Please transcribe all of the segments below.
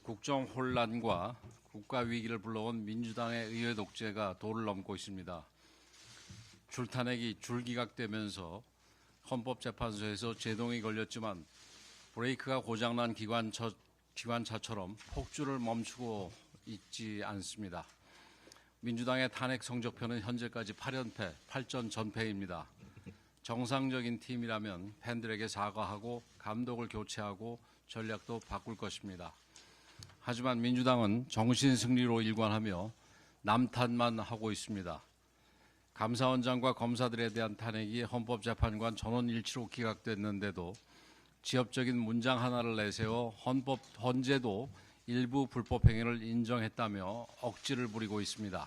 국정 혼란과 국가 위기를 불러온 민주당의 의회 독재가 도를 넘고 있습니다. 줄탄핵이 줄기각되면서 헌법재판소에서 제동이 걸렸지만 브레이크가 고장난 기관차처럼 폭주를 멈추고 있지 않습니다. 민주당의 탄핵 성적표는 현재까지 8연패, 8전 전패입니다. 정상적인 팀이라면 팬들에게 사과하고 감독을 교체하고 전략도 바꿀 것입니다. 하지만 민주당은 정신 승리로 일관하며 남탓만 하고 있습니다. 감사원장과 검사들에 대한 탄핵이 헌법재판관 전원일치로 기각됐는데도 지엽적인 문장 하나를 내세워 헌재도 일부 불법 행위를 인정했다며 억지를 부리고 있습니다.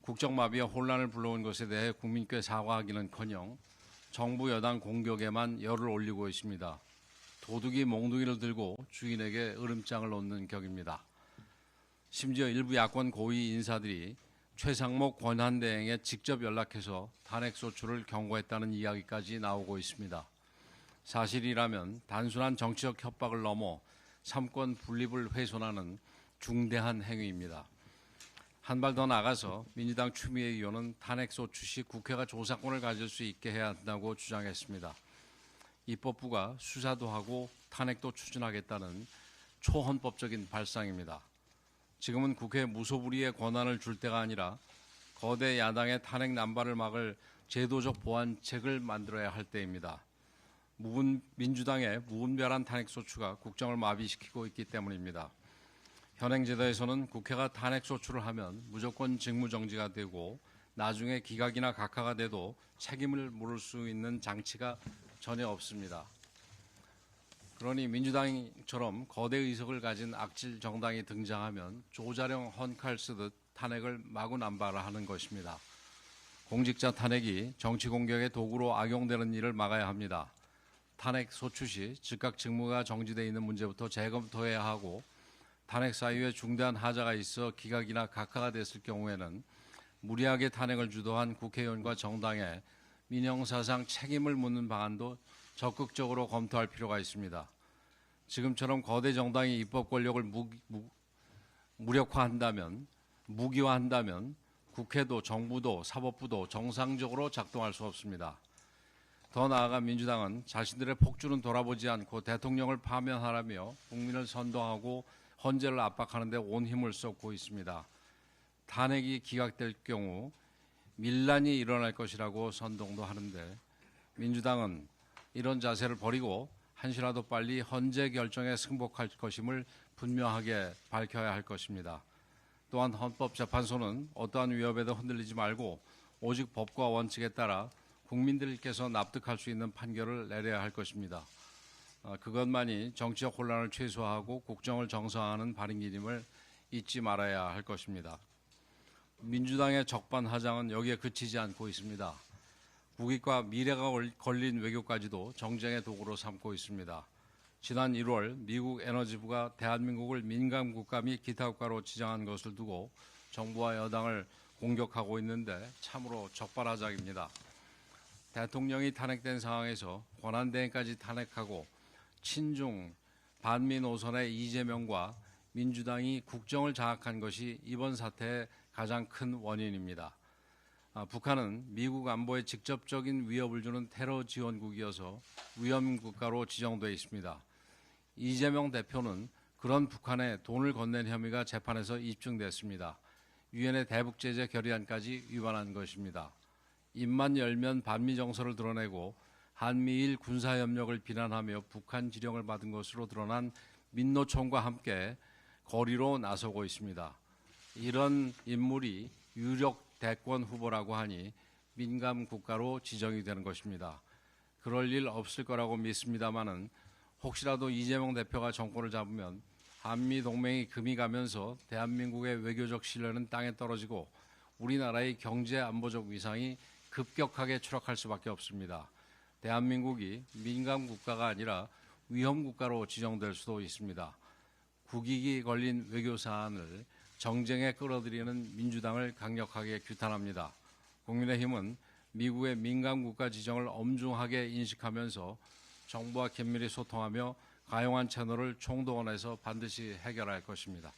국정마비와 혼란을 불러온 것에 대해 국민께 사과하기는커녕 정부 여당 공격에만 열을 올리고 있습니다. 도둑이 몽둥이를 들고 주인에게 으름장을 놓는 격입니다. 심지어 일부 야권 고위 인사들이 최상목 권한대행에 직접 연락해서 탄핵소추를 경고했다는 이야기까지 나오고 있습니다. 사실이라면 단순한 정치적 협박을 넘어 삼권 분립을 훼손하는 중대한 행위입니다. 한 발 더 나가서 민주당 추미애 의원은 탄핵소추 시 국회가 조사권을 가질 수 있게 해야 한다고 주장했습니다. 입법부가 수사도 하고 탄핵도 추진하겠다는 초헌법적인 발상입니다. 지금은 국회에 무소불위의 권한을 줄 때가 아니라 거대 야당의 탄핵 남발을 막을 제도적 보완책을 만들어야 할 때입니다. 민주당의 무분별한 탄핵소추가 국정을 마비시키고 있기 때문입니다. 현행제도에서는 국회가 탄핵소추를 하면 무조건 직무정지가 되고 나중에 기각이나 각하가 돼도 책임을 물을 수 있는 장치가 전혀 없습니다. 그러니 민주당처럼 거대 의석을 가진 악질 정당이 등장하면 조자룡 헌칼 쓰듯 탄핵을 마구남발하는 것입니다. 공직자 탄핵이 정치 공격의 도구로 악용되는 일을 막아야 합니다. 탄핵 소추 시 즉각 직무가 정지되어 있는 문제부터 재검토해야 하고 탄핵 사유에 중대한 하자가 있어 기각이나 각하가 됐을 경우에는 무리하게 탄핵을 주도한 국회의원과 정당에 민형사상 책임을 묻는 방안도 적극적으로 검토할 필요가 있습니다. 지금처럼 거대 정당이 입법 권력을 무기화한다면 국회도 정부도 사법부도 정상적으로 작동할 수 없습니다. 더 나아가 민주당은 자신들의 폭주는 돌아보지 않고 대통령을 파면하라며 국민을 선동하고 헌재를 압박하는 데 온 힘을 쏟고 있습니다. 탄핵이 기각될 경우 밀란이 일어날 것이라고 선동도 하는데 민주당은 이런 자세를 버리고 한시라도 빨리 헌재 결정에 승복할 것임을 분명하게 밝혀야 할 것입니다. 또한 헌법재판소는 어떠한 위협에도 흔들리지 말고 오직 법과 원칙에 따라 국민들께서 납득할 수 있는 판결을 내려야 할 것입니다. 그것만이 정치적 혼란을 최소화하고 국정을 정상화하는 발인길임을 잊지 말아야 할 것입니다. 민주당의 적반하장은 여기에 그치지 않고 있습니다. 국익과 미래가 걸린 외교까지도 정쟁의 도구로 삼고 있습니다. 지난 1월 미국 에너지부가 대한민국을 민감 국가 및 기타 국가로 지정한 것을 두고 정부와 여당을 공격하고 있는데 참으로 적반하장입니다. 대통령이 탄핵된 상황에서 권한대행까지 탄핵하고 친중 반미 노선의 이재명과 민주당이 국정을 장악한 것이 이번 사태의 가장 큰 원인입니다. 북한은 미국 안보에 직접적인 위협을 주는 테러 지원국이어서 위험 국가로 지정되어 있습니다. 이재명 대표는 그런 북한에 돈을 건넨 혐의가 재판에서 입증됐습니다. 유엔의 대북 제재 결의안까지 위반한 것입니다. 입만 열면 반미 정서를 드러내고 한미일 군사협력을 비난하며 북한 지령을 받은 것으로 드러난 민노총과 함께 거리로 나서고 있습니다. 이런 인물이 유력 대권 후보라고 하니 민감 국가로 지정이 되는 것입니다. 그럴 일 없을 거라고 믿습니다마는 혹시라도 이재명 대표가 정권을 잡으면 한미 동맹이 금이 가면서 대한민국의 외교적 신뢰는 땅에 떨어지고 우리나라의 경제 안보적 위상이 급격하게 추락할 수밖에 없습니다. 대한민국이 민감 국가가 아니라 위험 국가로 지정될 수도 있습니다. 국익이 걸린 외교 사안을 정쟁에 끌어들이는 민주당을 강력하게 규탄합니다. 국민의힘은 미국의 민감 국가 지정을 엄중하게 인식하면서 정부와 긴밀히 소통하며 가용한 채널을 총동원해서 반드시 해결할 것입니다.